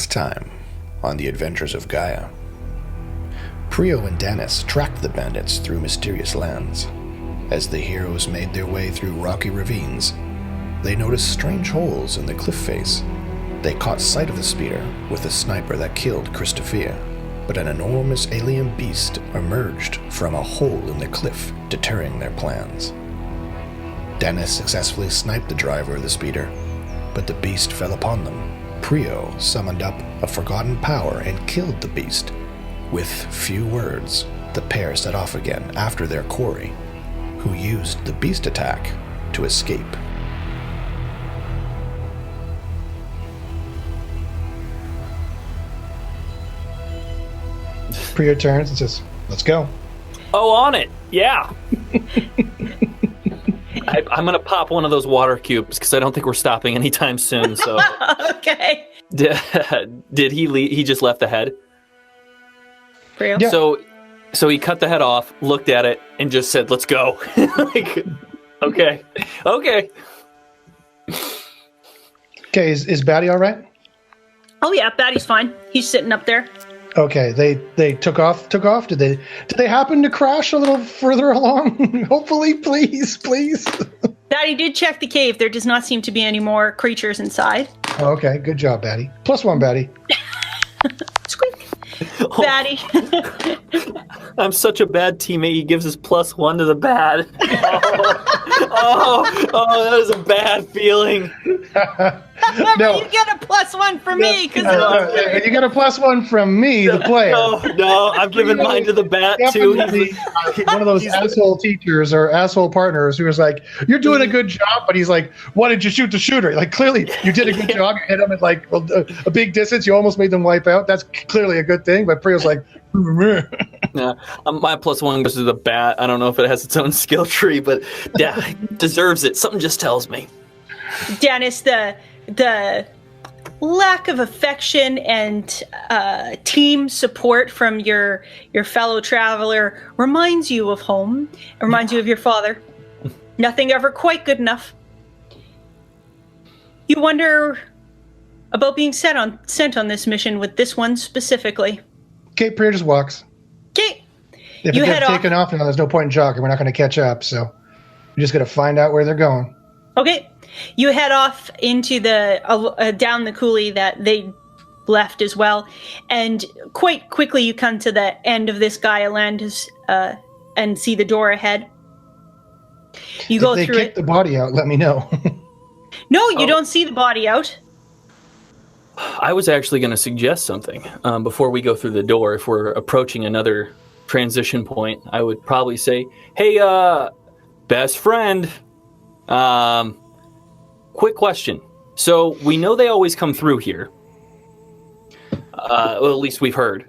Last time on the Adventures of Gaia, Pryo and Danus tracked the bandits through mysterious lands. As the heroes made their way through rocky ravines, they noticed strange holes in the cliff face. They caught sight of the speeder with the sniper that killed Christophia, but an enormous alien beast emerged from a hole in the cliff, deterring their plans. Danus successfully sniped the driver of the speeder, but the beast fell upon them. Pryo summoned up a forgotten power and killed the beast. With few words, the pair set off again after their quarry, who used the beast attack to escape. Pryo turns and says, "Let's go." Oh, on it. Yeah. I'm going to pop one of those water cubes because I don't think we're stopping anytime soon. So, Okay. Did he leave? He just left the head? Pryo? Yeah. So he cut the head off, looked at it, and just said, "Let's go." Like, okay. Okay, is Batty all right? Oh yeah, Batty's fine. He's sitting up there. Okay, they took off. Did they happen to crash a little further along? Hopefully, please. Batty did check the cave. There does not seem to be any more creatures inside. Okay, good job, Batty. +1, Batty. Squeak. Batty. I'm such a bad teammate. He gives us +1 to the bad. Oh, that is a bad feeling. No. You get a +1 from me because You got a +1 from me, the player. No, I'm giving mine to the bat too. Definitely one of those asshole teachers or asshole partners who was like, "You're doing a good job," but he's like, "Why did you shoot the shooter?" Like, clearly you did a good job. You hit him at like a big distance. You almost made them wipe out. That's clearly a good thing. But Prio's like, Yeah, my +1 goes to the bat. I don't know if it has its own skill tree, but yeah, it deserves it. Something just tells me. Dennis, the lack of affection and team support from your fellow traveler reminds you of home. It reminds you of your father. Nothing ever quite good enough. You wonder about being sent on this mission with this one specifically. okay, Prio just walks. Okay. If You it head gets taken off, there's no point in jogging. We're not going to catch up, so we're just going to find out where they're going. Okay. You head off into the down the coulee that they left as well, and quite quickly you come to the end of this Gaia land and see the door ahead. You go If they through kick it. the body out, let me know. No, you don't see the body out. I was actually going to suggest something before we go through the door. If we're approaching another transition point, I would probably say, "Hey, best friend, quick question. So we know they always come through here. Well, at least we've heard.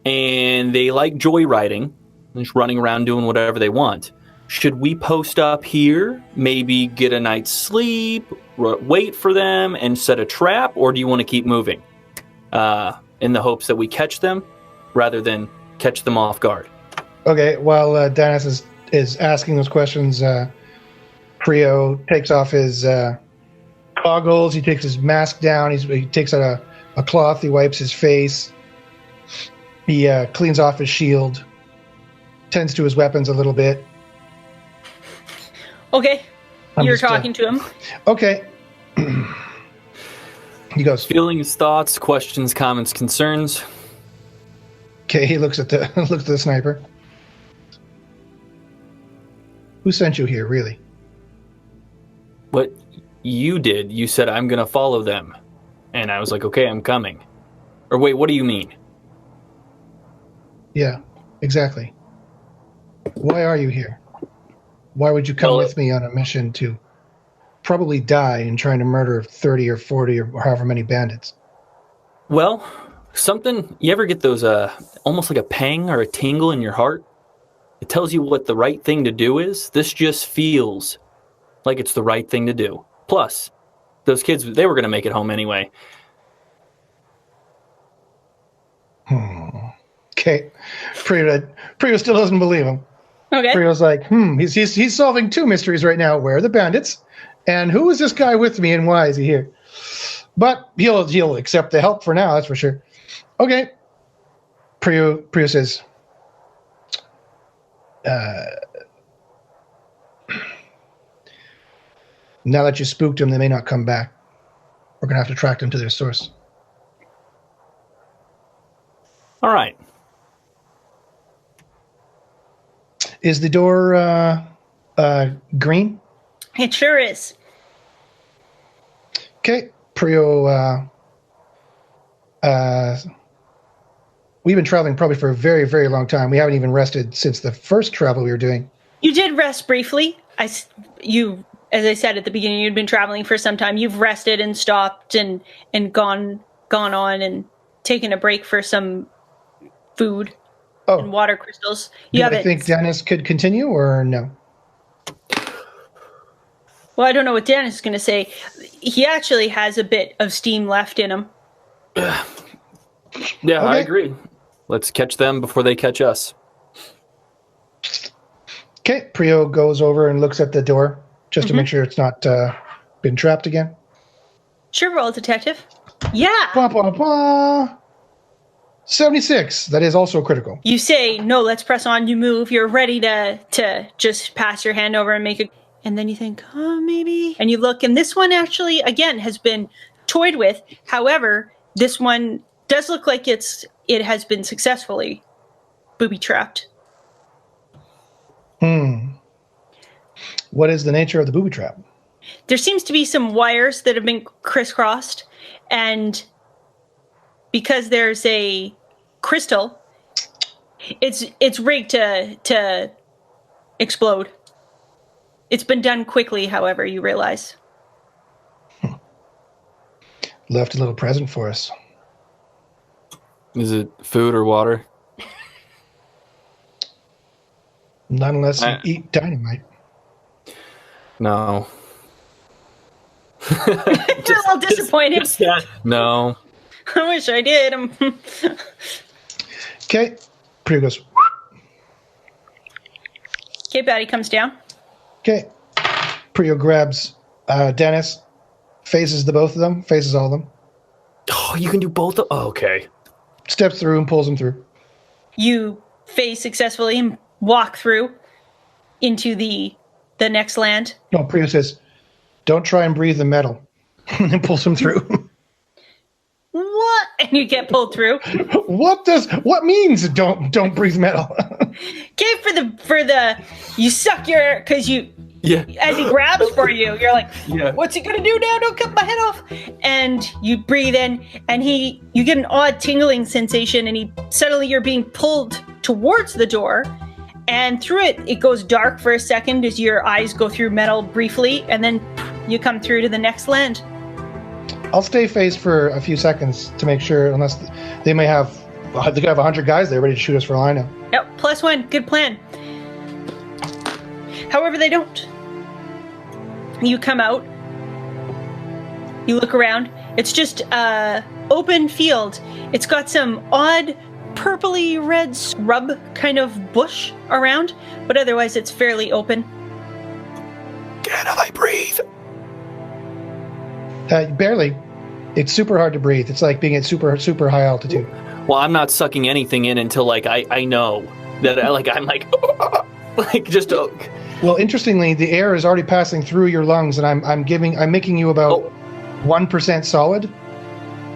And they like joyriding, just running around doing whatever they want. Should we post up here, maybe get a night's sleep, wait for them, and set a trap? Or do you want to keep moving in the hopes that we catch them rather than catch them off guard?" Okay, while Danus is asking those questions, Pryo takes off his goggles, he takes his mask down, he takes out a cloth, he wipes his face, he cleans off his shield, tends to his weapons a little bit. Okay. You're just, talking to him. Okay. He goes, Feelings, thoughts, questions, comments, concerns. okay, he looks at the sniper. Who sent you here, really? What you did, you said, "I'm going to follow them." And I was like, "Okay, I'm coming." Or wait, what do you mean? Yeah, exactly. Why are you here? Why would you come with me on a mission to probably die in trying to murder 30 or 40 or however many bandits? Well, something, you ever get those, almost like a pang or a tingle in your heart? It tells you what the right thing to do is. This just feels like it's the right thing to do. Plus, those kids, they were going to make it home anyway. Okay. Pryo still doesn't believe him. Okay. Prio's like, he's solving two mysteries right now. Where are the bandits? And who is this guy with me and why is he here? But he'll accept the help for now, that's for sure. Okay. Pryo says, now that you spooked them, they may not come back. We're going to have to track them to their source. All right. Is the door green? It sure is. Okay. Pryo, we've been traveling probably for a very, very long time. We haven't even rested since the first travel we were doing. You did rest briefly. As I said at the beginning, you'd been traveling for some time. You've rested and stopped and gone on and taken a break for some food and water crystals. Do I think Danus could continue or no? Well, I don't know what Danus is going to say. He actually has a bit of steam left in him. Yeah, Okay. I agree. Let's catch them before they catch us. Okay. Pryo goes over and looks at the door just to make sure it's not been trapped again. Sure, roll detective. Yeah. Blah, blah, blah. 76. That is also critical. You say, no, let's press on. You move. You're ready to just pass your hand over and make a... And then you think, oh, maybe. And you look, and this one actually, again, has been toyed with. However, this one does look like it has been successfully booby-trapped. What is the nature of the booby trap? There seems to be some wires that have been crisscrossed, and because there's a crystal, it's rigged to explode. It's been done quickly, however, you realize. Left a little present for us. Is it food or water? Not unless you eat dynamite. No. You're a little disappointed. No. I wish I did. Okay. Pryo goes. Okay, Batty comes down. Okay. Pryo grabs Danus, faces both of them, faces all of them. Oh, you can do both of... Oh, okay. Steps through and pulls them through. You phase successfully and walk through into the next land. No, Pryo says, don't try and breathe the metal. And then pulls them through. What? And you get pulled through. What means don't breathe metal? Okay, for the you suck your, because you, as he grabs for you, you're like, what's he gonna do now? Don't cut my head off. And you breathe in, and you get an odd tingling sensation, and suddenly you're being pulled towards the door, and through it goes dark for a second as your eyes go through metal briefly, and then you come through to the next land. I'll stay phased for a few seconds to make sure, unless they could have 100 guys there ready to shoot us for all I know. Yep, +1, good plan. However, they don't. You come out, you look around, it's just open field. It's got some odd purpley red scrub kind of bush around, but otherwise it's fairly open. Can I breathe? Barely. It's super hard to breathe. It's like being at super, super high altitude. Well, I'm not sucking anything in until I know that I'm like just. Well, interestingly, the air is already passing through your lungs, and I'm making you about 1% solid.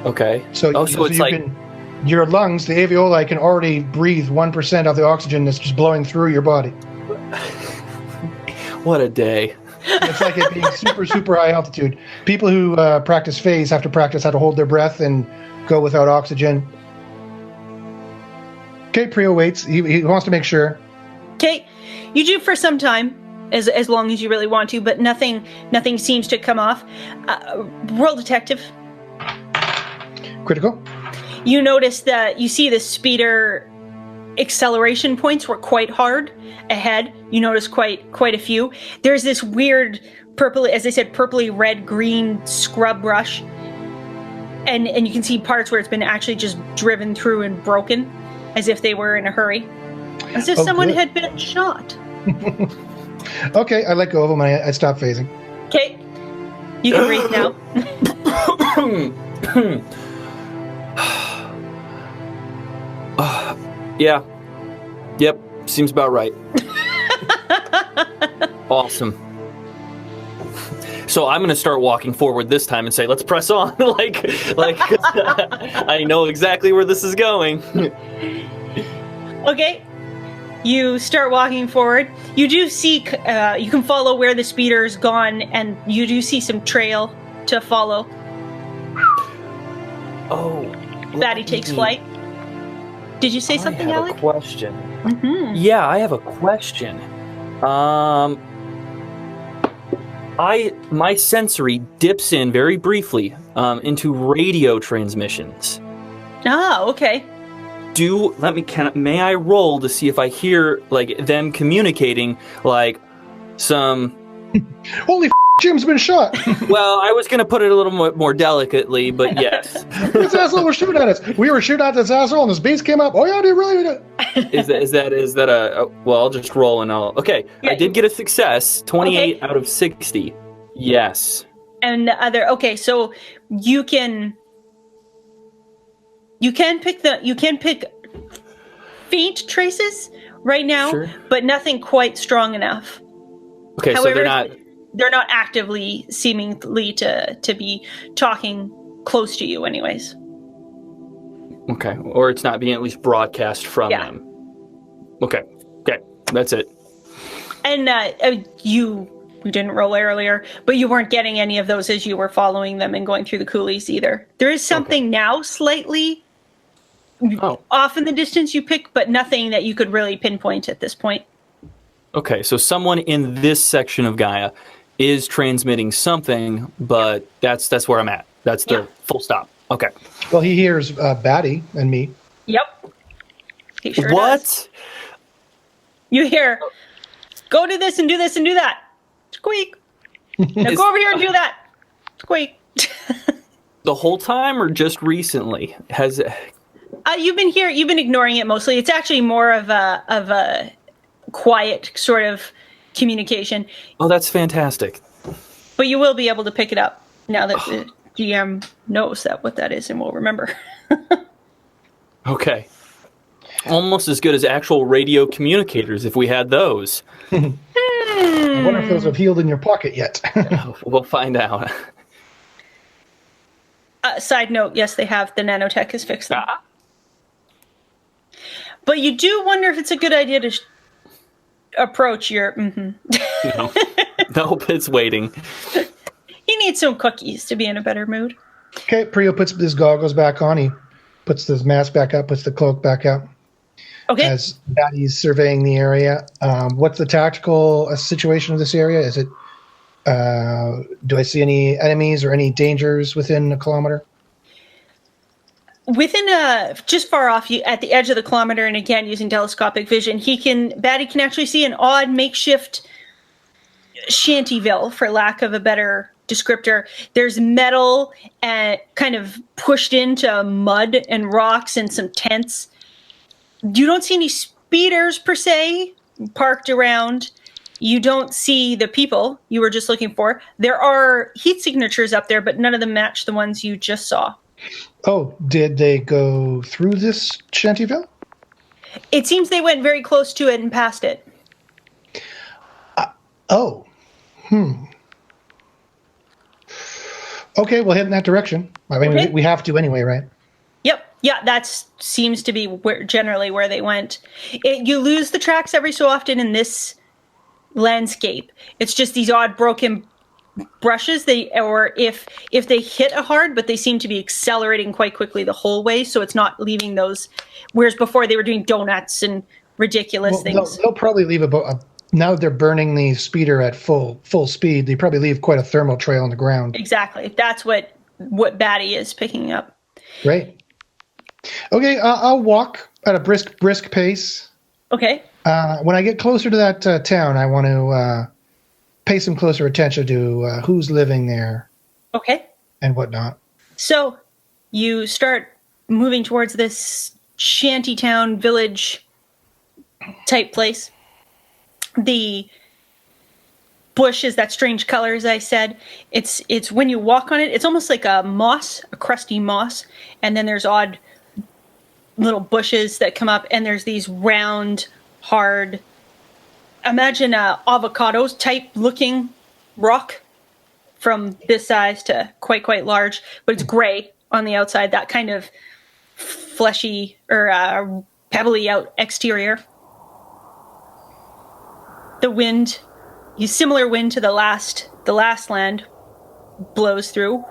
Okay. So it's like your lungs, the alveoli, can already breathe 1% of the oxygen that's just blowing through your body. What a day. It's like it being super, super high altitude. People who practice phase have to practice how to hold their breath and go without oxygen. Okay, Pryo waits. He wants to make sure. Okay, you do for some time, as long as you really want to, but nothing seems to come off. Roll detective. Critical. You notice that you see the speeder acceleration points were quite hard ahead. You notice quite a few. There's this weird purple, as I said, purpley red green scrub rush, and you can see parts where it's been actually just driven through and broken, as if they were in a hurry, as if someone had been shot. Okay, I let go of him and I stop phasing. Okay, you can breathe now. Yeah. Yep. Seems about right. Awesome. So I'm going to start walking forward this time and say, let's press on. like, I know exactly where this is going. Okay. You start walking forward. You do see, you can follow where the speeder's gone, and you do see some trail to follow. Oh. Batty takes flight. Did you say something, Alec? I have a question. Mm-hmm. Yeah, I have a question. My sensory dips in very briefly into radio transmissions. Ah, okay. May I roll to see if I hear like them communicating like some Holy Jim's been shot. Well, I was going to put it a little more delicately, but yes. This asshole was shooting at us. We were shooting at this asshole, and this beast came up. Oh yeah, dude, really? Is that a well? I'll just roll and I'll. Okay, yeah. I did get a success. 28 out of 60. Yes. And the other. Okay, so you can pick faint traces right now, sure, but nothing quite strong enough. Okay, however, so they're not actively seemingly to be talking close to you anyways. Okay, or it's not being at least broadcast from them. Okay, that's it. And you didn't roll earlier, but you weren't getting any of those as you were following them and going through the coulees either. There is something now slightly off in the distance you pick, but nothing that you could really pinpoint at this point. Okay, so someone in this section of Gaia is transmitting something, but that's where I'm at. That's the full stop. Okay. Well, he hears Batty and me. Yep. He sure what? Does. You hear, go do this and do this and do that. Squeak. Now go over here and do that. Squeak. The whole time or just recently? You've been ignoring it mostly. It's actually more of a quiet sort of communication. Oh, that's fantastic. But you will be able to pick it up now that the GM knows what that is and will remember. Okay. Almost as good as actual radio communicators if we had those. I wonder if those have healed in your pocket yet. We'll find out. Side note, yes, they have. The nanotech has fixed them. But you do wonder if it's a good idea to approach your... Nope, it's waiting. You need some cookies to be in a better mood. Okay, Pryo puts his goggles back on. He puts his mask back up, puts the cloak back up. Okay. As Batty's surveying the area. What's the tactical situation of this area? Is it... do I see any enemies or any dangers within a kilometer? Within just far off, at the edge of the kilometer, and again using telescopic vision, Batty can actually see an odd makeshift shantyville, for lack of a better descriptor. There's metal and kind of pushed into mud and rocks and some tents. You don't see any speeders per se parked around. You don't see the people you were just looking for. There are heat signatures up there, but none of them match the ones you just saw. Oh, did they go through this shantyville? It seems they went very close to it and past it. Okay, we'll head in that direction. I mean, we have to anyway, right? Yep. Yeah, that seems to be generally where they went. You lose the tracks every so often in this landscape. It's just these odd broken brushes. If they hit hard, but they seem to be accelerating quite quickly the whole way, so it's not leaving those. Whereas before they were doing donuts and ridiculous things. They'll probably leave now that they're burning the speeder at full speed. They probably leave quite a thermal trail on the ground. Exactly. That's what Batty is picking up. Great. Okay, I'll walk at a brisk pace. Okay. When I get closer to that town, I want to pay some closer attention to who's living there. Okay. And whatnot. So you start moving towards this shantytown village type place. bush is that strange color, as I said. It's when you walk on it, it's almost like a crusty moss, and then there's odd little bushes that come up, and there's these round, hard, imagine avocados type looking rock from this size to quite large, but it's gray on the outside, that kind of fleshy or pebbly out exterior. The wind, similar wind to the last land, blows through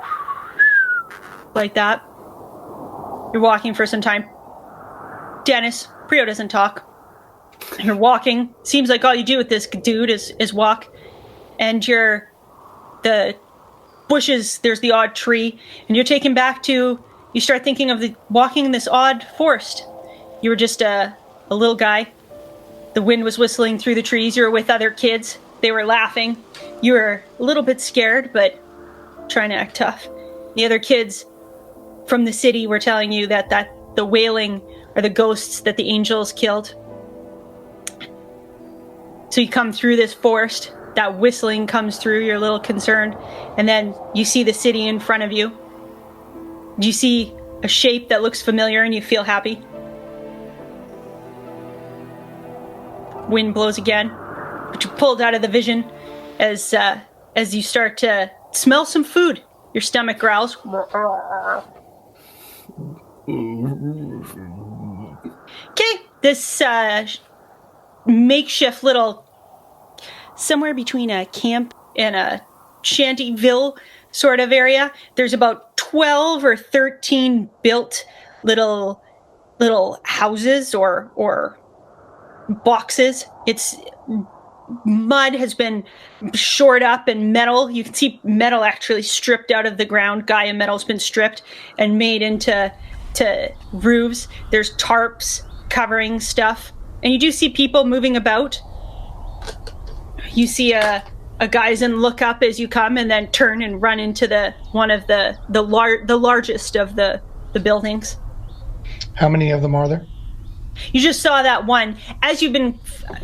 like that. You're walking for some time. Danus, Pryo doesn't talk. You're walking. Seems like all you do with this dude is walk. And the bushes, there's the odd tree, and you're taken back to, you start thinking of walking in this odd forest. You were just a little guy. The wind was whistling through the trees. You were with other kids. They were laughing. You were a little bit scared, but trying to act tough. The other kids from the city were telling you that the wailing are the ghosts that the angels killed. So you come through this forest, that whistling comes through, you're a little concerned, and then you see the city in front of you. You see a shape that looks familiar and you feel happy. Wind blows again, but you're pulled out of the vision as you start to smell some food. Your stomach growls. Okay, this makeshift little, somewhere between a camp and a shantyville sort of area. There's about 12 or 13 built little houses or boxes. It's mud has been shored up, and metal. You can see metal actually stripped out of the ground. Gaia metal's been stripped and made into roofs. There's tarps covering stuff, and you do see people moving about. You see a guys and look up as you come, and then turn and run into one of the largest of the buildings. How many of them are there? You just saw that one. As you've been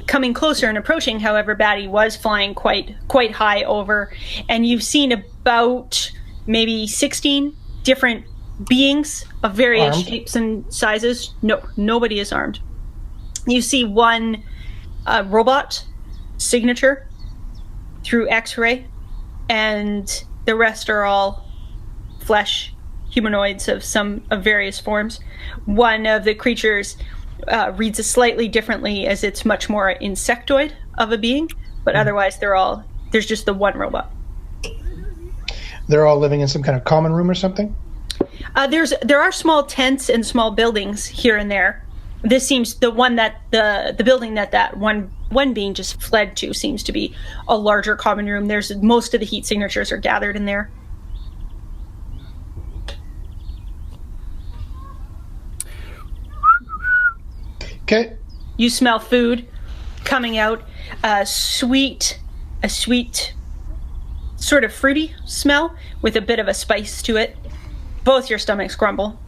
coming closer and approaching, however, Batty was flying quite high over, and you've seen about maybe 16 different beings of various shapes and sizes. No, nobody is armed. You see one robot signature through X-ray, and the rest are all flesh humanoids of various forms. One of the creatures reads it slightly differently, as it's much more insectoid of a being, but otherwise there's just the one robot. They're all living in some kind of common room or something? There are small tents and small buildings here and there. This seems the one that the building that one being just fled to seems to be a larger common room. There's most of the heat signatures are gathered in there. Okay. You smell food coming out, a sweet, sort of fruity smell with a bit of a spice to it. Both your stomachs grumble.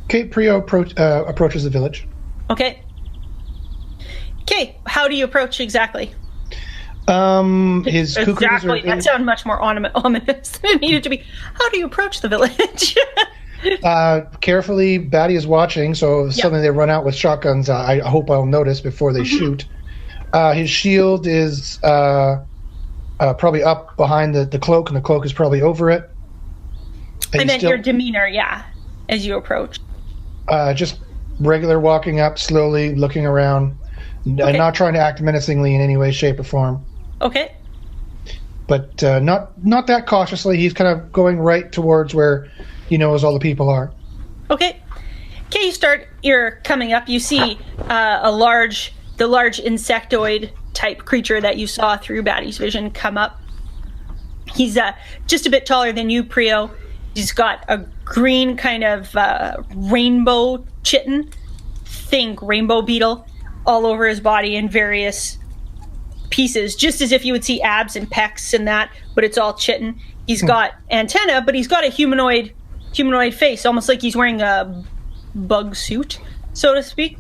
Okay, Pryo approaches the village. Okay, how do you approach exactly? His cuckoos exactly. That sounded much more ominous than it needed to be. How do you approach the village? Carefully. Batty is watching, so if suddenly they run out with shotguns, I hope I'll notice before they shoot. His shield is probably up behind the cloak, and the cloak is probably over it. And then your demeanor, as you approach. Just regular walking up, slowly looking around, and not trying to act menacingly in any way, shape, or form. Okay. But not that cautiously. He's kind of going right towards where he knows all the people are. Okay, you're coming up. You see the large insectoid type creature that you saw through Batty's vision come up. He's just a bit taller than you, Pryo. He's got a green kind of rainbow chitin, think rainbow beetle, all over his body in various pieces, just as if you would see abs and pecs and that, but it's all chitin. He's got antenna, but he's got a humanoid face, almost like he's wearing a bug suit, so to speak.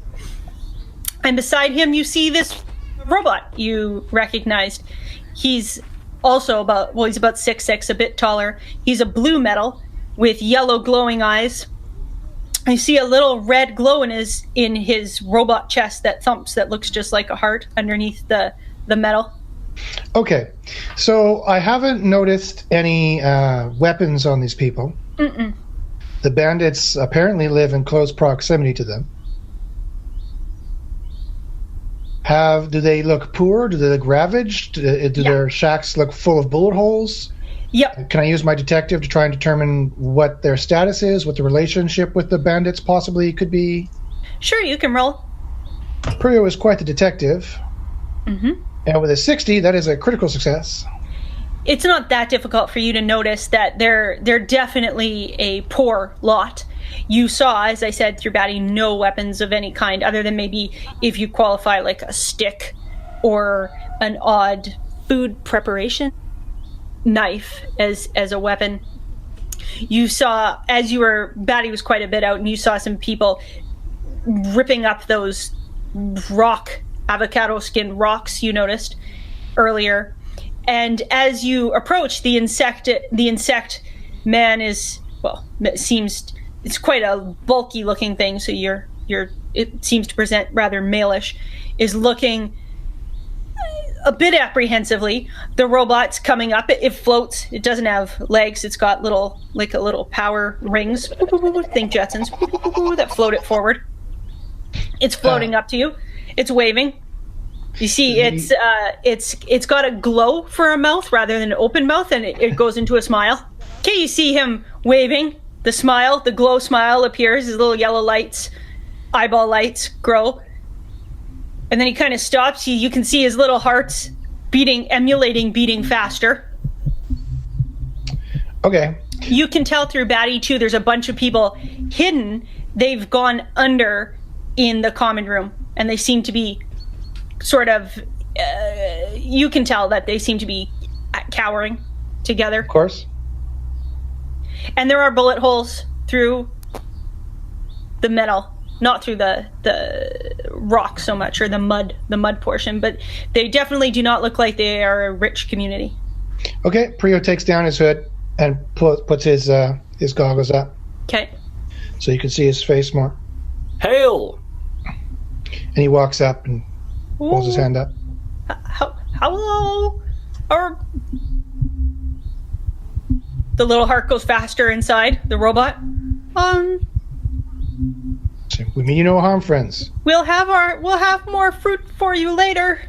And beside him, you see this robot you recognized. He's also about 6'6", a bit taller. He's a blue metal with yellow glowing eyes. You see a little red glow in his robot chest that thumps, that looks just like a heart underneath the metal. Okay, so I haven't noticed any weapons on these people. Mm-mm. The bandits apparently live in close proximity to them. Do they look poor? Do they look ravaged? Do their shacks look full of bullet holes? Yep. Can I use my detective to try and determine what their status is, what the relationship with the bandits possibly could be? Sure, you can roll. Pryo is quite the detective. Mm-hmm. And with a 60, that is a critical success. It's not that difficult for you to notice that they're definitely a poor lot. You saw, as I said, through Batty, no weapons of any kind, other than maybe if you qualify like a stick or an odd food preparation knife as a weapon. You saw, Batty was quite a bit out, and you saw some people ripping up those avocado skin rocks you noticed earlier. And as you approach, the insect man is, it's quite a bulky looking thing, so it seems to present rather malish, is looking a bit apprehensively. The robot's coming up. It floats. It doesn't have legs. It's got little power rings. Think Jetsons that float it forward. It's floating up to you. It's waving. You see, it's got a glow for a mouth rather than an open mouth, and it goes into a smile. Okay, you see him waving. The glow smile appears. His little yellow lights, eyeball lights grow. And then he kind of stops. You can see his little hearts emulating beating faster. Okay. You can tell through Batty, too, there's a bunch of people hidden. They've gone under in the common room, and they seem to be sort of, you can tell that they seem to be cowering together. Of course. And there are bullet holes through the metal, not through the rock so much, or the mud portion, but they definitely do not look like they are a rich community. Okay, Pryo takes down his hood and puts his goggles up. Okay. So you can see his face more. Hail! And he walks up and holds his hand up. Hello? The little heart goes faster inside the robot. We mean you no harm, friends. We'll have more fruit for you later.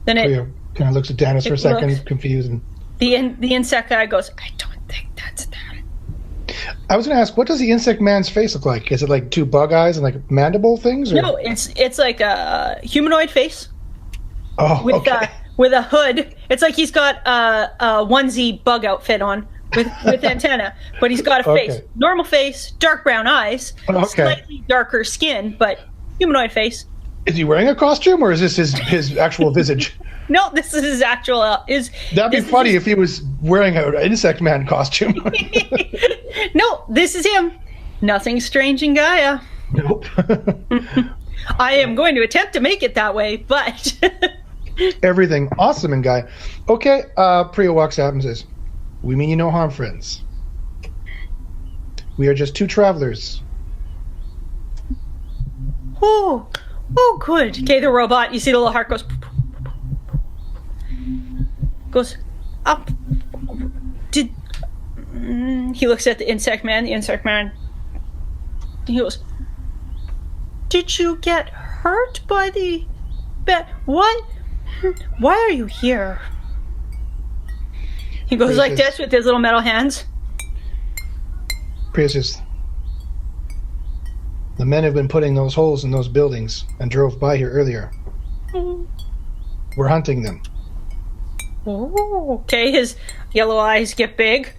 Then Pryo kind of looks at Danus for a second, confused. And the insect guy goes, I don't think that's them. I was going to ask, what does the insect man's face look like? Is it like two bug eyes and like mandible things? Or? No, it's like a humanoid face. Oh, with a hood. It's like he's got a onesie bug outfit on with antenna, but he's got a face. Okay. Normal face, dark brown eyes, slightly darker skin, but humanoid face. Is he wearing a costume, or is this his actual visage? No, this is his actual. That'd be funny if he was wearing an insect man costume. No, this is him. Nothing strange in Gaia. Nope. I am going to attempt to make it that way, but everything awesome in Gaia. Okay, Pryo walks out and says, "We mean you no harm, friends. We are just two travelers." Oh, good. Okay, the robot. You see the little heart goes up. He looks at the insect man. The insect man. He goes, "Did you get hurt by the what? Why are you here?" He goes like this with his little metal hands. Pryo says, "The men have been putting those holes in those buildings and drove by here earlier. We're hunting them." Oh, okay. His yellow eyes get big.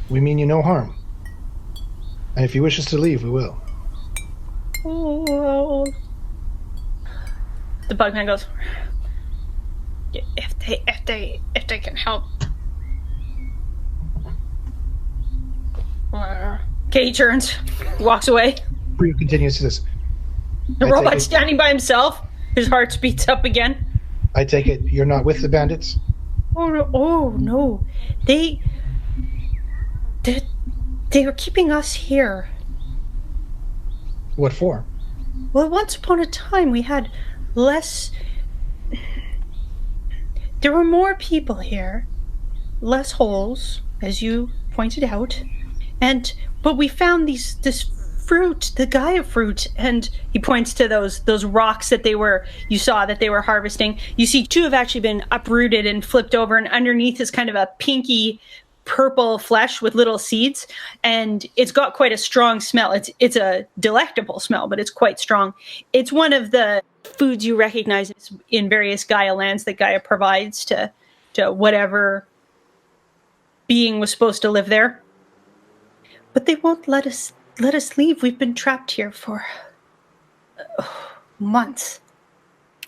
"We mean you no harm. And if you wish us to leave, we will." Oh. The bugman goes, if they can help. Okay, he turns, walks away. Pryo continues to this. The robot's standing by himself. His heart beats up again. I take it you're not with the bandits? Oh no. They were keeping us here. What for? Well, once upon a time we had less. There were more people here, less holes, as you pointed out, but we found this fruit, the Gaia fruit, and he points to those rocks that you saw that they were harvesting. You see two have actually been uprooted and flipped over, and underneath is kind of a pinky purple flesh with little seeds, and it's got quite a strong smell. It's a delectable smell, but it's quite strong. It's one of the foods you recognize in various Gaia lands that Gaia provides to whatever being was supposed to live there. But they won't let us leave. We've been trapped here for months.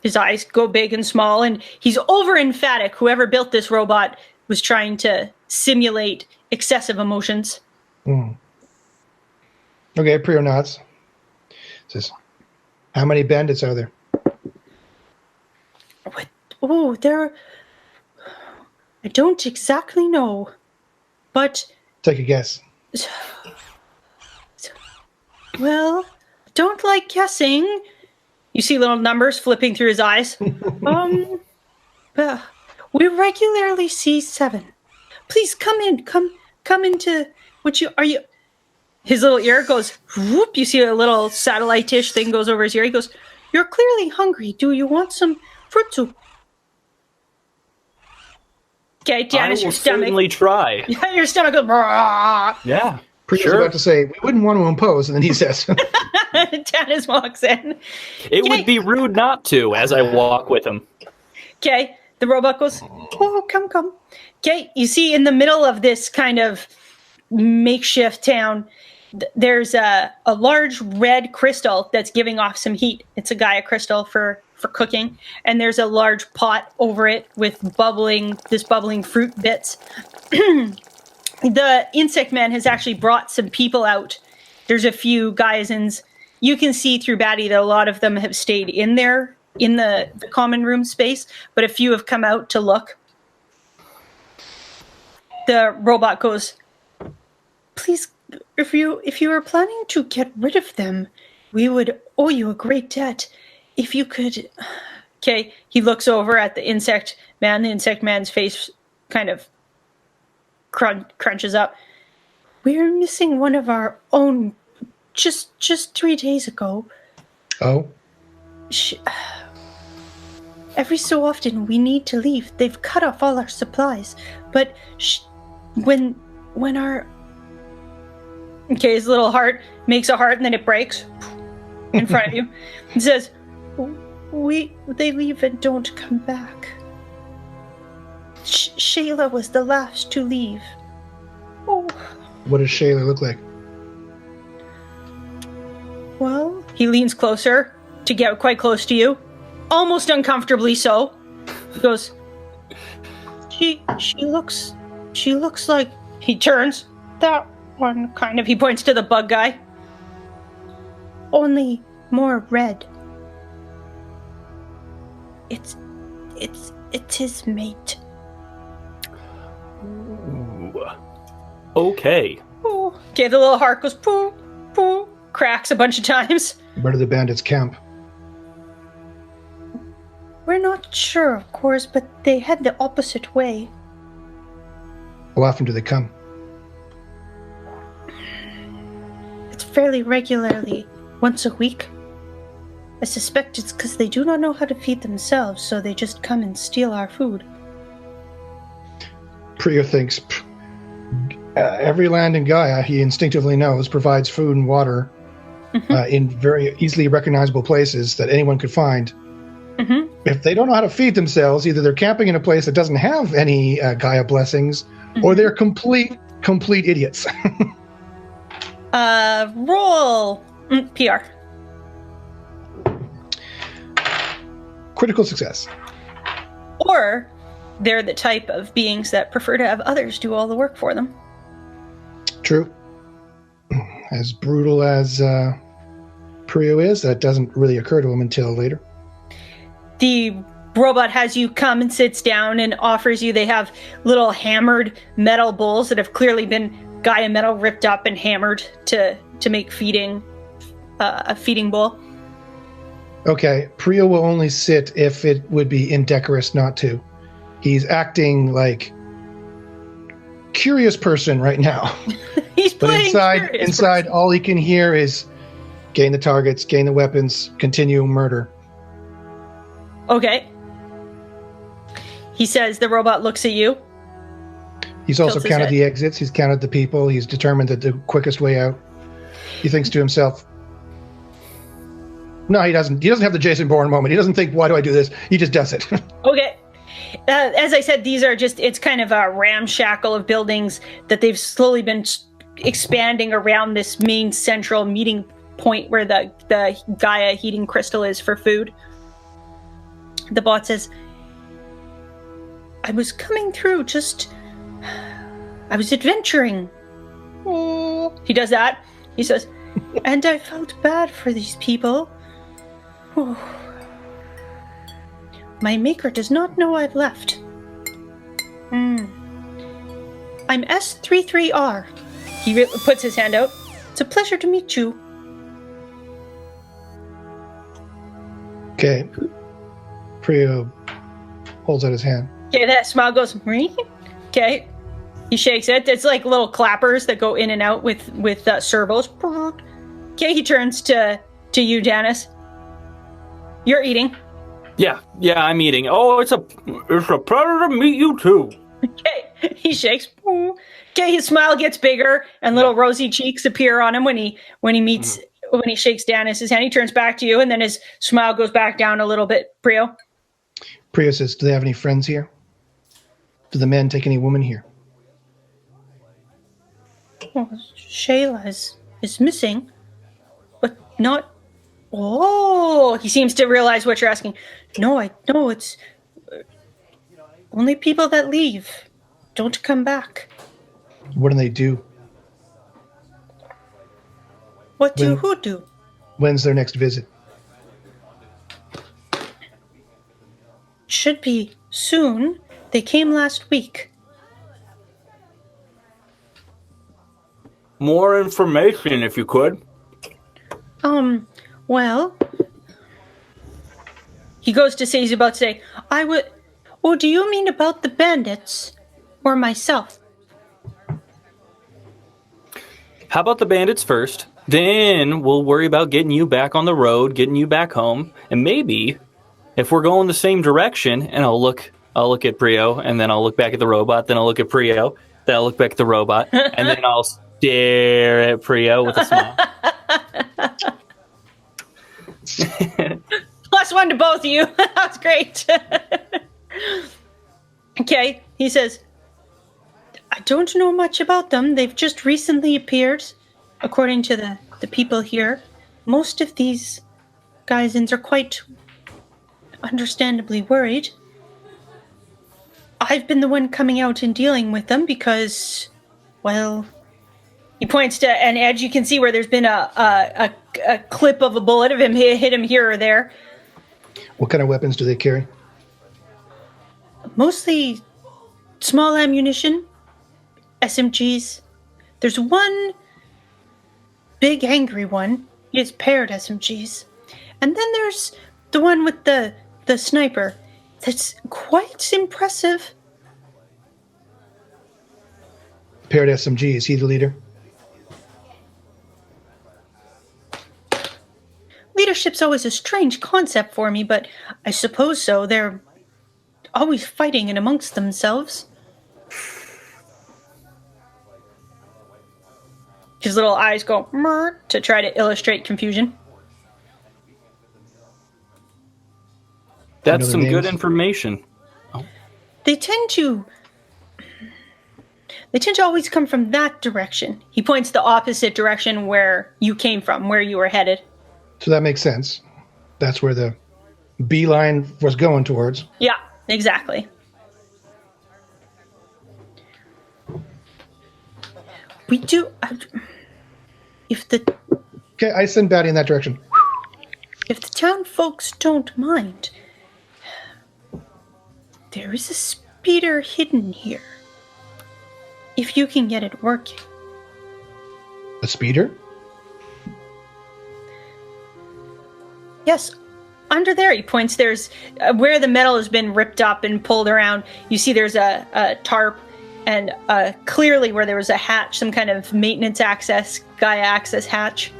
His eyes go big and small, and he's over emphatic. Whoever built this robot was trying to simulate excessive emotions. Okay, Pryo nods. Says, how many bandits are there? What? Oh, I don't exactly know, but... Take a guess. Well, don't like guessing. You see little numbers flipping through his eyes. We regularly see 7. Please come in. Come into are you? His little ear goes whoop. You see a little satellite-ish thing goes over his ear. He goes, "You're clearly hungry. Do you want some fruit soup?" Okay, Danus, your stomach. Certainly try. Yeah, your stomach goes. Yeah. Pryo's about to say, we wouldn't want to impose, and then he says, Danus walks in. It would be rude not to, as I walk with him. Okay, the robot goes, "Oh, come." Okay, you see in the middle of this kind of makeshift town, there's a large red crystal that's giving off some heat. It's a Gaia crystal for cooking, and there's a large pot over it with bubbling fruit bits. The insect man has actually brought some people out. There's a few Gaiazans. You can see through Batty that a lot of them have stayed in there in the common room space, but a few have come out to look. The robot goes, "Please, if you were planning to get rid of them, we would owe you a great debt. If you could..." Okay, he looks over at the insect man. The insect man's face kind of crunches up. "We're missing one of our own just 3 days ago." Oh? Every so often we need to leave. They've cut off all our supplies. But when our... Okay, his little heart makes a heart and then it breaks in front of you. It says, they leave and don't come back. Shayla was the last to leave. Oh. What does Shayla look like? Well, he leans closer to get quite close to you, almost uncomfortably so. He goes, she looks like... He turns. That one, kind of. He points to the bug guy. Only more red. It's his mate. Ooh. Okay. Ooh. Okay, the little heart goes poo, poo, cracks a bunch of times. Where do the bandits camp? We're not sure, of course, but they head the opposite way. How often do they come? It's fairly regularly, once a week. I suspect it's because they do not know how to feed themselves, so they just come and steal our food. Pryo thinks every land in Gaia, he instinctively knows, provides food and water in very easily recognizable places that anyone could find. Mm-hmm. If they don't know how to feed themselves, either they're camping in a place that doesn't have any Gaia blessings, or they're complete idiots. Roll PR. Critical success. Or they're the type of beings that prefer to have others do all the work for them. True. As brutal as Pryo is, that doesn't really occur to him until later. The robot has you come and sits down and offers you. They have little hammered metal bowls that have clearly been Gaia metal ripped up and hammered to make feeding a feeding bowl. Okay, Pryo will only sit if it would be indecorous not to. He's acting like curious person right now. He's But playing inside, all he can hear is gain the targets, gain the weapons, continue murder. Okay. He says the robot looks at you. He's also Tilts his counted head. the exits. He's counted the people. He's determined that the quickest way out. He thinks to himself, no, he doesn't. He doesn't have the Jason Bourne moment. He doesn't think, why do I do this? He just does it. Okay. As I said, these are it's kind of a ramshackle of buildings that they've slowly been expanding around this main central meeting point where the Gaia heating crystal is for food. The bot says, I was coming through, I was adventuring. Oh. He does that. He says, and I felt bad for these people. Oh. My maker does not know I've left. I'm S33R. He puts his hand out. It's a pleasure to meet you. Okay. Pryo holds out his hand. Okay, that smile goes, okay. He shakes it. It's like little clappers that go in and out with servos. Okay, he turns to you, Danus. You're eating. Yeah, I'm eating. Oh, it's a pleasure to meet you too. Okay, he shakes. Okay, his smile gets bigger, and little rosy cheeks appear on him when he shakes Danus's hand. He turns back to you, and then his smile goes back down a little bit. Pryo. Pryo says, do they have any friends here? Do the men take any women here? Oh, Shayla is missing, but not. Oh, he seems to realize what you're asking. No, it's only people that leave don't come back. What do they do? Who do? When's their next visit? Should be soon. They came last week. More information, if you could. Well, he goes to say, he's about to say, I would. Oh, do you mean about the bandits or myself? How about the bandits first? Then we'll worry about getting you back on the road, getting you back home, and maybe if we're going the same direction, and I'll look at Pryo, and then I'll look back at the robot, then I'll look at Pryo, then I'll look back at the robot, and then I'll stare at Pryo with a smile. +1 to both of you. That's great. Okay, he says, I don't know much about them. They've just recently appeared, according to the people here. Most of these Geisans are quite understandably worried. I've been the one coming out and dealing with them because, well, he points to an edge. You can see where there's been a clip of a bullet of him hit him here or there. What kind of weapons do they carry? Mostly small ammunition, SMGs. There's one big angry one. He has paired SMGs. And then there's the one with the sniper. That's quite impressive. Paired SMG, is he the leader? Leadership's always a strange concept for me, but I suppose so. They're always fighting in amongst themselves. His little eyes go to try to illustrate confusion. That's some good information. They tend to always come from that direction. He points the opposite direction where you came from, where you were headed. So that makes sense. That's where the beeline was going towards. Yeah, exactly. We do. Okay, I send Batty in that direction. If the town folks don't mind, There is a speeder hidden here. If you can get it working. A speeder? Yes, under there, he points. There's where the metal has been ripped up and pulled around. You see there's a tarp, and clearly where there was a hatch, some kind of maintenance access, Gaia access hatch.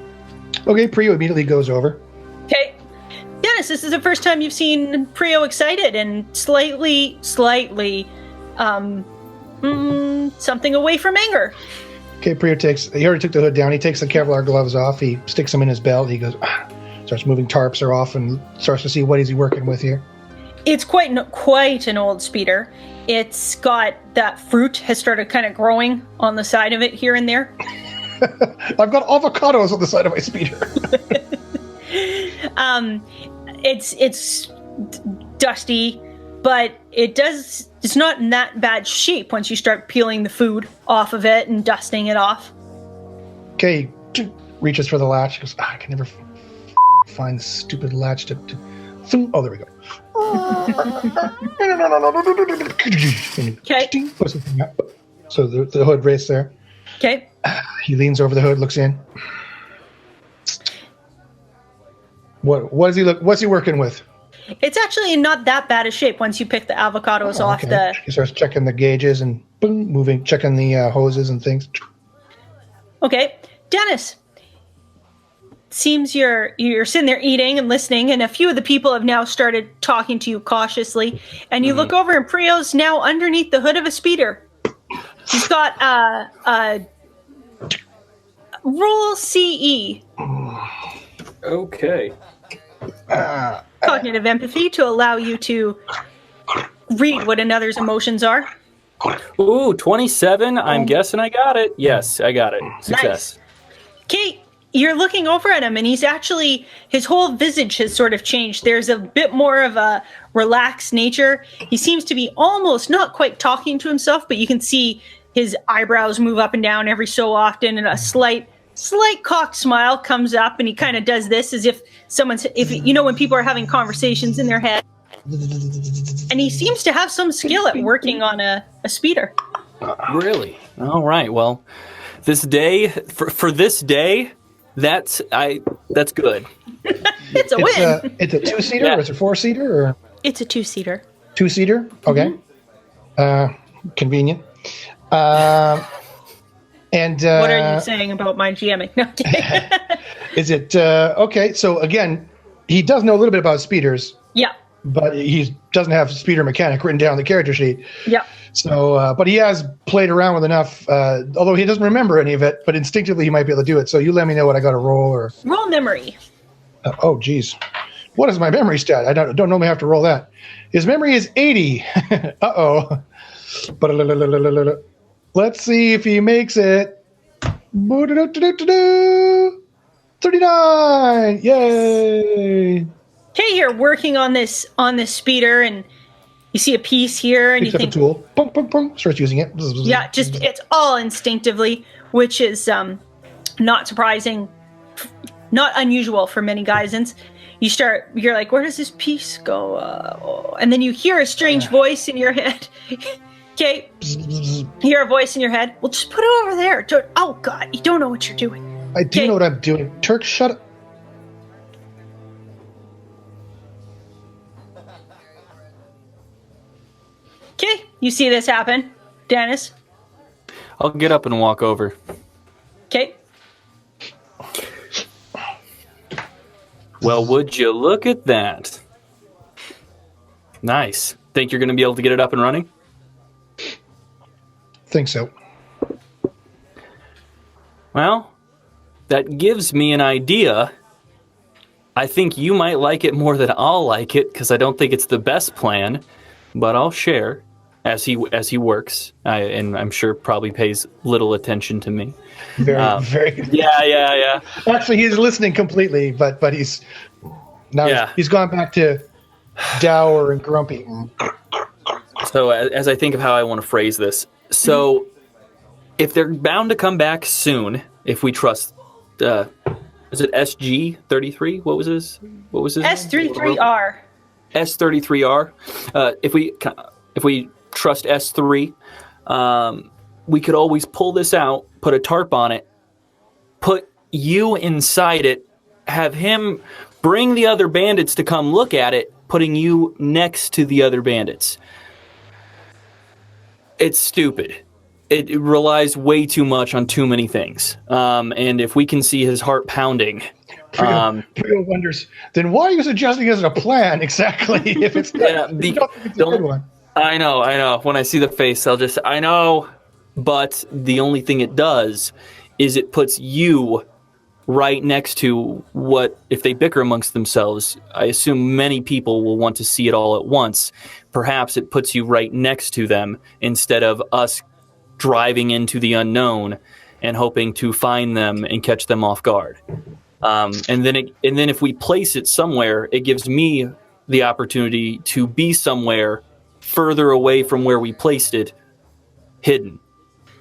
Okay, Pryo immediately goes over. Okay. Danus, this is the first time you've seen Pryo excited and slightly, something away from anger. Okay, Pryo he already took the hood down. He takes the Kevlar gloves off. He sticks them in his belt. He goes, starts moving tarps are off and starts to see what is he working with here. It's quite an old speeder. It's got that fruit has started kind of growing on the side of it here and there. I've got avocados on the side of my speeder. It's dusty, but it's not in that bad shape once you start peeling the food off of it and dusting it off. Okay, he reaches for the latch. He goes, I can never find the stupid latch to oh, there we go. Okay. So the hood race there. Okay. He leans over the hood, looks in. What's he working with? It's actually in not that bad a shape once you pick the avocados off the... He starts checking the gauges and boom, checking the hoses and things. Okay. Danus, seems you're sitting there eating and listening, and a few of the people have now started talking to you cautiously, and you look over and Pryo's now underneath the hood of a speeder. He's got roll CE. Okay. Cognitive empathy to allow you to read what another's emotions are. Ooh, 27. I'm guessing I got it. Yes, I got it. Success. Nice. Kate, you're looking over at him, and his whole visage has sort of changed. There's a bit more of a relaxed nature. He seems to be almost not quite talking to himself, but you can see his eyebrows move up and down every so often, and a slight cocked smile comes up, and he kind of does this as if when people are having conversations in their head. And he seems to have some skill at working on a speeder. Really? All right. Well, this day for this day, that's good. It's a win. It's a two-seater or it's a four-seater or It's a two-seater. Two-seater? Okay. Convenient. And what are you saying about my GMing? No, is it okay? So again, he does know a little bit about speeders. Yeah. But he doesn't have speeder mechanic written down on the character sheet. Yeah. So, but he has played around with enough, although he doesn't remember any of it, but instinctively he might be able to do it. So you let me know what I got to roll or... Roll memory. Oh, geez. What is my memory stat? I don't normally have to roll that. His memory is 80. Uh-oh. Let's see if he makes it. 39! Yay! Okay, you're working on this speeder, and you see a piece here, and Picks up a tool. Boom, boom, boom. Starts using it. Yeah, it's all instinctively, which is not surprising, not unusual for many Geisans. You're like, where does this piece go? And then you hear a strange voice in your head. Okay, you hear a voice in your head. Well, just put it over there. Oh God, you don't know what you're doing. I do know what I'm doing. Turk, shut up. Okay, you see this happen, Danus? I'll get up and walk over. Okay. Well, would you look at that? Nice. Think you're going to be able to get it up and running? Think so. Well, that gives me an idea. I think you might like it more than I'll like it, because I don't think it's the best plan, but I'll share as he works, and I'm sure probably pays little attention to me. Very. Yeah. Actually, he's listening completely, but he's he's gone back to dour and grumpy. So as I think of how I want to phrase this, so if they're bound to come back soon, if we trust, is it SG33? What was his? S33R. S33R. If we if we trust S3, we could always pull this out, put a tarp on it, put you inside it, have him bring the other bandits to come look at it, putting you next to the other bandits. It's stupid. It relies way too much on too many things. And if we can see his heart pounding... Pryo wonders, then why are you suggesting it as a plan exactly? If it's, yeah, it's a good one. I know. When I see the face, I know. But the only thing it does is it puts you right next to what, if they bicker amongst themselves, I assume many people will want to see it all at once. Perhaps it puts you right next to them instead of us driving into the unknown and hoping to find them and catch them off guard. And then if we place it somewhere, it gives me the opportunity to be somewhere further away from where we placed it, hidden.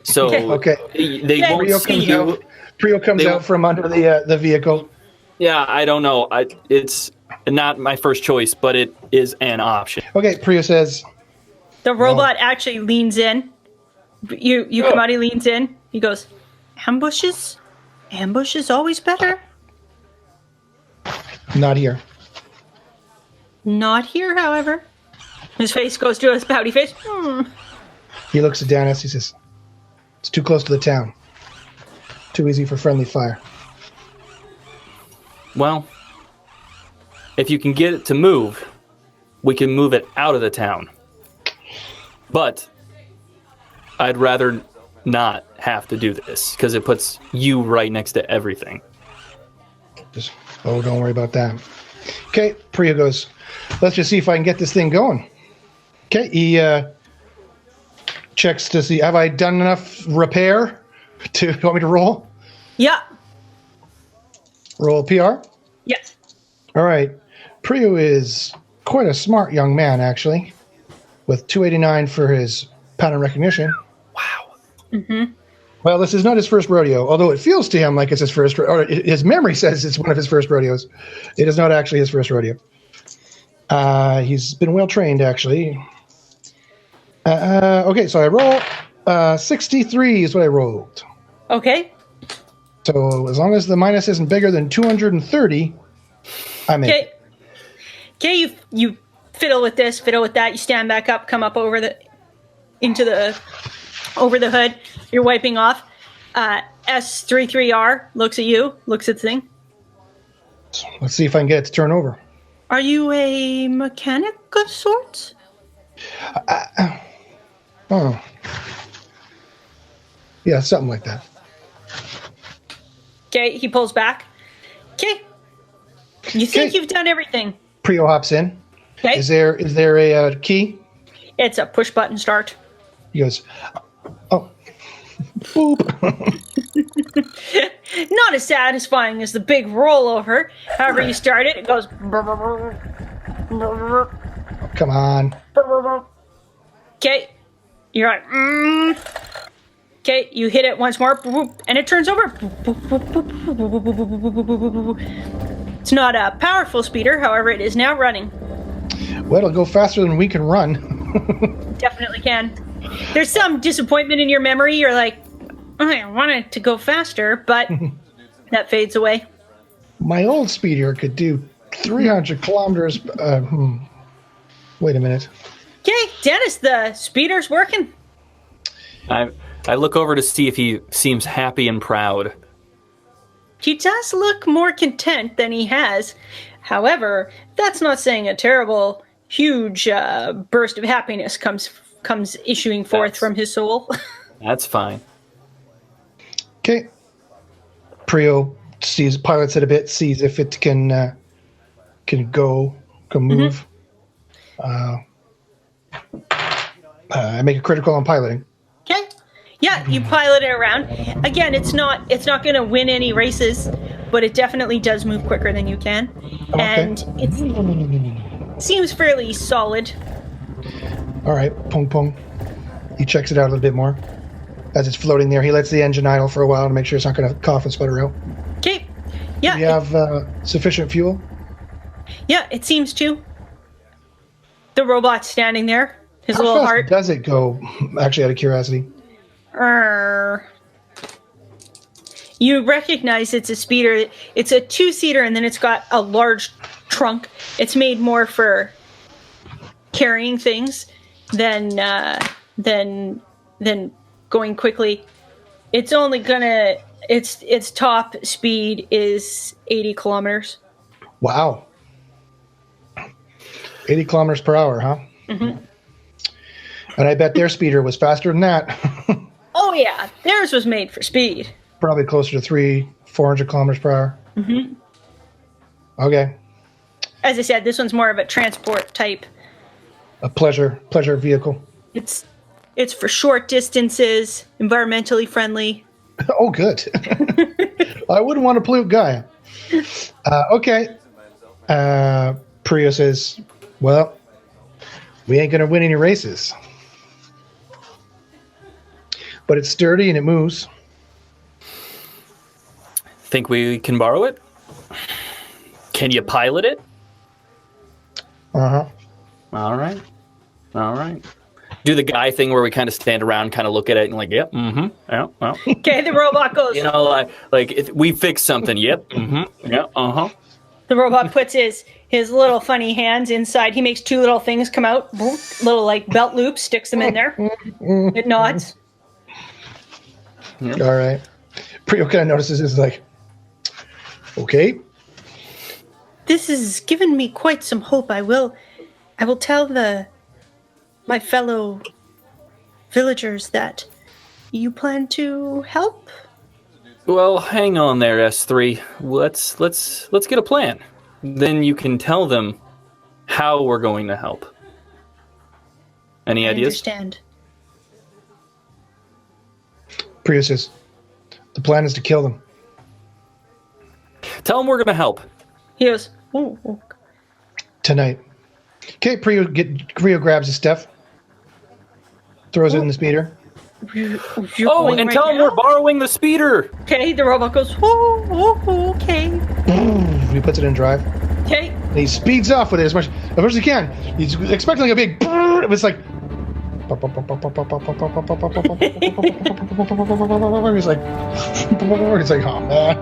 So they won't see you. Pryo comes out from under the vehicle. Yeah, I don't know. It's not my first choice, but it is an option. Okay, Pryo says... The robot actually leans in. You come out, he leans in. He goes, ambushes? Ambush is always better. Not here. Not here, however. His face goes to a pouty face. He looks at Danus. He says, it's too close to the town. Too easy for friendly fire. Well, if you can get it to move, we can move it out of the town. But I'd rather not have to do this, because it puts you right next to everything. Don't worry about that. Okay, Pryo goes, let's just see if I can get this thing going. Okay, he checks to see, have I done enough repair? You want me to roll? Yeah. Roll PR? Yes. All right. Pryo is quite a smart young man, actually, with 289 for his pattern recognition. Wow. Mm-hmm. Well, this is not his first rodeo, although it feels to him like it's his first, or his memory says it's one of his first rodeos. It is not actually his first rodeo. He's been well trained, actually. Okay, so I roll 63 is what I rolled. Okay. So as long as the minus isn't bigger than 230, I'm in. Okay. Okay, you fiddle with this, fiddle with that. You stand back up, come up over the hood. You're wiping off. S33R looks at you, looks at the thing. Let's see if I can get it to turn over. Are you a mechanic of sorts? Oh. Yeah, something like that. Okay, he pulls back. Okay. You think you've done everything. Pryo hops in. Okay. Is there a key? It's a push button start. He goes, oh. Boop. Not as satisfying as the big rollover. However you start it, it goes. Come on. Okay. You're like, Okay, you hit it once more, and it turns over. It's not a powerful speeder, however, it is now running. Well, it'll go faster than we can run. Definitely can. There's some disappointment in your memory. You're like, I want it to go faster, but that fades away. My old speeder could do 300 kilometers. Wait a minute. Okay, Dennis, the speeder's working. I look over to see if he seems happy and proud. He does look more content than he has. However, that's not saying a terrible, huge burst of happiness comes issuing forth from his soul. That's fine. Okay. Pryo pilots it a bit, sees if it can move. I make a critical on piloting. Okay. Yeah, you pilot it around. Again, it's not going to win any races, but it definitely does move quicker than you can. Okay. And it seems fairly solid. All right, pong pong. He checks it out a little bit more. As it's floating there, he lets the engine idle for a while to make sure it's not going to cough and sputter out. Okay. Yeah. Do you have sufficient fuel? Yeah, it seems to. The robot's standing there. His How little fast heart. does it go? Actually, out of curiosity. You recognize it's a speeder. It's a 2-seater, and then it's got a large trunk. It's made more for carrying things than going quickly. It's only gonna. Its top speed is 80 kilometers. Wow. 80 kilometers per hour, huh? Mm-hmm. And I bet their speeder was faster than that. Oh yeah, theirs was made for speed. Probably closer to 400 kilometers per hour. Mm-hmm. Okay. As I said, this one's more of a transport type. A pleasure vehicle. It's for short distances, environmentally friendly. Oh, good. I wouldn't want to pollute Gaia. Okay. Pryo says, well, we ain't going to win any races. But it's sturdy and it moves. Think we can borrow it? Can you pilot it? Uh-huh. All right. Do the guy thing where we kind of stand around, kind of look at it, and like, yep, mm-hmm, yeah, well. Okay, the robot goes. You know, like if we fix something, yep, mm-hmm, yeah, uh-huh. The robot puts his little funny hands inside. He makes 2 little things come out, little like belt loops, sticks them in there. It nods. All right. Pryo kind of notices it's like, okay. This has given me quite some hope. I will tell my fellow villagers that you plan to help. Well, hang on there, S3. Let's get a plan. Then you can tell them how we're going to help. Any I ideas? understand. Pryo says, the plan is to kill them. Tell them we're going to help. He goes, oh. Tonight. Okay, Pryo grabs his stuff. Throws it in the speeder. And tell them we're borrowing the speeder. Okay, the robot goes, okay. He puts it in drive. Okay. And he speeds off with it as much as he can. He's expecting like a big. It was like. He's like, oh man.